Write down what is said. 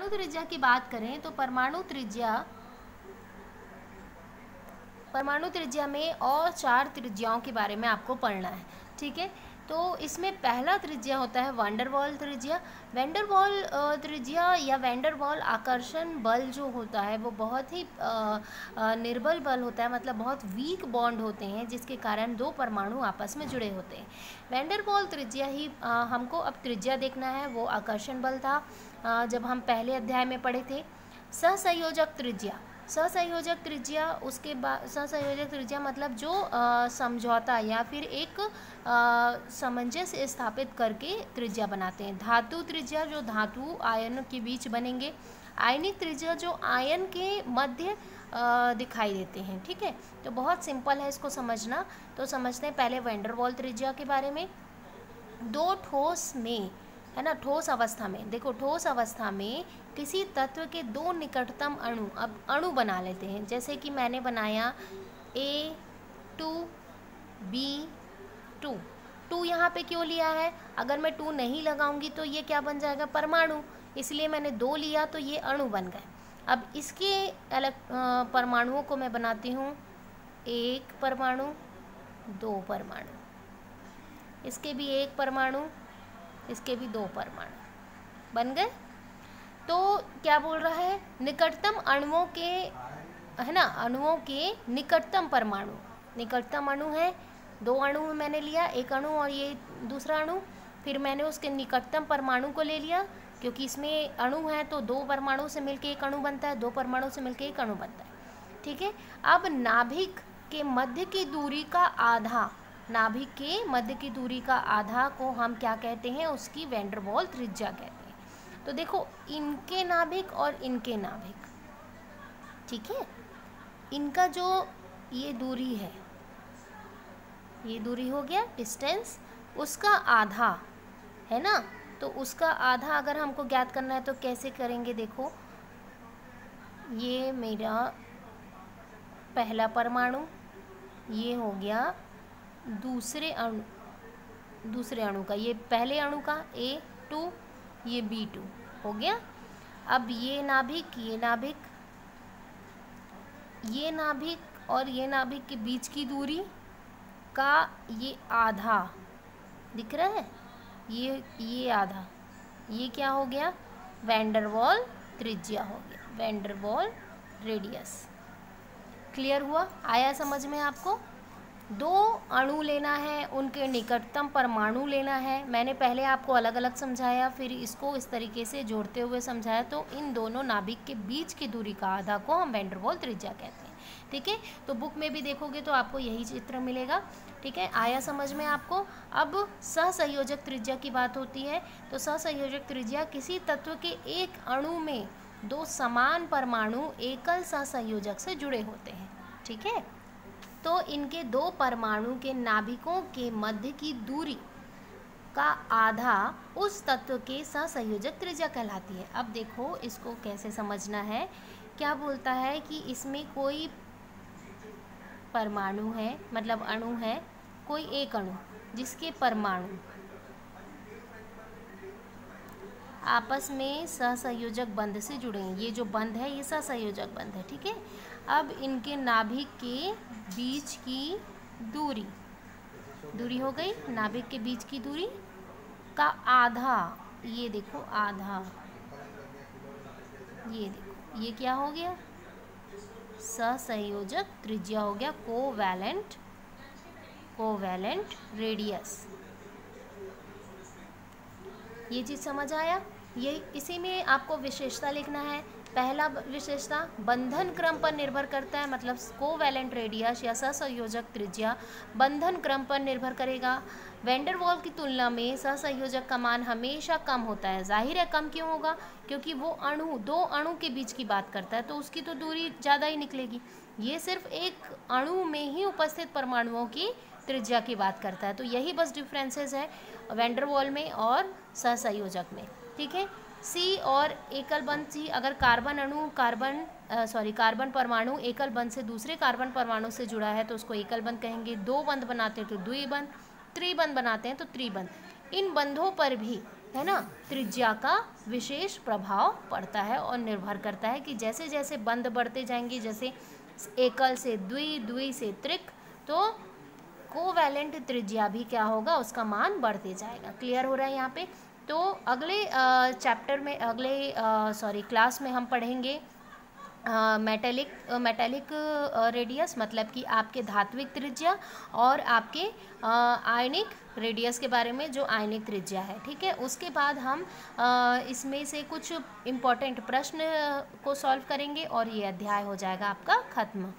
त्रिज्या की बात करें तो परमाणु त्रिज्या में और 4 त्रिज्याओं के बारे में आपको पढ़ना है, ठीक है। तो इसमें पहला त्रिज्या होता है वैन डर वाल त्रिज्या। वैन डर वाल त्रिज्या या वैन डर वाल आकर्षण बल जो होता है वो बहुत ही निर्बल बल होता है, मतलब बहुत वीक बॉन्ड होते हैं जिसके कारण दो परमाणु आपस में जुड़े होते हैं। वैन डर वाल त्रिज्या ही हमको अब त्रिज्या देखना है, वो आकर्षण बल था जब हम पहले अध्याय में पढ़े थे। सहसंयोजक त्रिज्या, सहसंयोजक त्रिज्या उसके बाद सहसंयोजक त्रिज्या मतलब जो समझौता या फिर एक सामंजस्य स्थापित करके त्रिज्या बनाते हैं। धातु त्रिज्या जो धातु आयन के बीच बनेंगे। आयनिक त्रिज्या जो आयन के मध्य दिखाई देते हैं, ठीक है। तो बहुत सिंपल है इसको समझना। तो समझते हैं पहले वैन डर वाल त्रिज्या के बारे में। दो ठोस में, है ना, ठोस अवस्था में, देखो ठोस अवस्था में किसी तत्व के दो निकटतम अणु, अब अणु बना लेते हैं। जैसे कि मैंने बनाया A2B2। 2 यहाँ पे क्यों लिया है? अगर मैं 2 नहीं लगाऊंगी तो ये क्या बन जाएगा? परमाणु। इसलिए मैंने 2 लिया तो ये अणु बन गए। अब इसके परमाणुओं को मैं बनाती हूँ 1 परमाणु, 2 परमाणु, इसके भी 1 परमाणु, इसके भी 2 परमाणु बन गए। तो क्या बोल रहा है? निकटतम अणुओं के, है ना, अणुओं के निकटतम परमाणु, निकटतम अणु है 2 अणु मैंने लिया, 1 अणु और ये दूसरा अणु। फिर मैंने उसके निकटतम परमाणु को ले लिया, क्योंकि इसमें अणु है तो 2 परमाणु से मिलके 1 अणु बनता है, 2 परमाणु से मिलके 1 अणु बनता है, ठीक है। अब नाभिक के मध्य की दूरी का आधा, नाभिक के मध्य की दूरी का आधा को हम क्या कहते हैं? उसकी वैन डर वाल त्रिज्या कहते हैं। तो देखो इनके नाभिक और इनके नाभिक, ठीक है, इनका जो ये दूरी है, ये दूरी हो गया डिस्टेंस, उसका आधा, है ना। तो उसका आधा अगर हमको ज्ञात करना है तो कैसे करेंगे? देखो ये मेरा पहला परमाणु, ये हो गया दूसरे अणु का, ये पहले अणु का A2, ये B2 हो गया। अब ये नाभिक, ये नाभिक, ये नाभिक और ये नाभिक के बीच की दूरी का ये आधा दिख रहा है, ये आधा, ये क्या हो गया? वैन डर वाल त्रिज्या हो गया, वैन डर वाल रेडियस। क्लियर हुआ? आया समझ में आपको? 2 अणु लेना है, उनके निकटतम परमाणु लेना है। मैंने पहले आपको अलग अलग समझाया, फिर इसको इस तरीके से जोड़ते हुए समझाया। तो इन दोनों नाभिक के बीच की दूरी का आधा को हम वैन डर वाल त्रिज्या कहते हैं, ठीक है। तो बुक में भी देखोगे तो आपको यही चित्र मिलेगा, ठीक है। आया समझ में आपको? अब सहसंयोजक त्रिज्या की बात होती है। तो सहसंयोजक त्रिज्या किसी तत्व के एक अणु में 2 समान परमाणु एकल सहसंयोजक से जुड़े होते हैं, ठीक है। तो इनके 2 परमाणु के नाभिकों के मध्य की दूरी का आधा उस तत्व के सहसंयोजक त्रिज्या कहलाती है। अब देखो इसको कैसे समझना है। क्या बोलता है कि इसमें कोई परमाणु है, मतलब अणु है, कोई एक अणु जिसके परमाणु आपस में सहसंयोजक बंध से जुड़े हैं। ये जो बंध है ये सहसंयोजक बंध है, ठीक है। अब इनके नाभिक के बीच की दूरी हो गई, नाभिक के बीच की दूरी का आधा, ये देखो आधा, ये देखो ये क्या हो गया? सहसंयोजक त्रिज्या हो गया, कोवैलेंट रेडियस। ये चीज़ समझ आया? ये इसी में आपको विशेषता लिखना है। पहला विशेषता बंधन क्रम पर निर्भर करता है, मतलब कोवैलेंट रेडियस या सहसंयोजक त्रिज्या बंधन क्रम पर निर्भर करेगा। वैन डर वाल की तुलना में सहसंयोजक का मान हमेशा कम होता है। जाहिर है कम क्यों होगा? क्योंकि वो दो अणु के बीच की बात करता है तो उसकी तो दूरी ज़्यादा ही निकलेगी। ये सिर्फ एक अणु में ही उपस्थित परमाणुओं की त्रिज्या की बात करता है। तो यही बस डिफरेंसेस है वैन डर वाल में और सहसंयोजक में, ठीक है। सी और एकल बंध, सी अगर कार्बन परमाणु एकल बंध से दूसरे कार्बन परमाणु से जुड़ा है तो उसको एकल बंध कहेंगे। 2 बंध बनाते हैं तो द्विबंध, त्रिबंध बनाते हैं तो त्रिबंध। इन बंधों पर भी है ना, त्रिज्या का विशेष प्रभाव पड़ता है और निर्भर करता है कि जैसे जैसे बंध बढ़ते जाएंगे, जैसे एकल से द्वि, द्वि से त्रिक, तो कोवैलेंट त्रिज्या भी क्या होगा, उसका मान बढ़ते जाएगा। क्लियर हो रहा है यहाँ पे। तो अगले चैप्टर में, अगले क्लास में हम पढ़ेंगे मेटेलिक रेडियस, मतलब कि आपके धात्विक त्रिज्या, और आपके आयनिक रेडियस के बारे में, जो आयनिक त्रिज्या है। ठीक है, उसके बाद हम इसमें से कुछ इम्पोर्टेंट प्रश्न को सॉल्व करेंगे और ये अध्याय हो जाएगा आपका खत्म।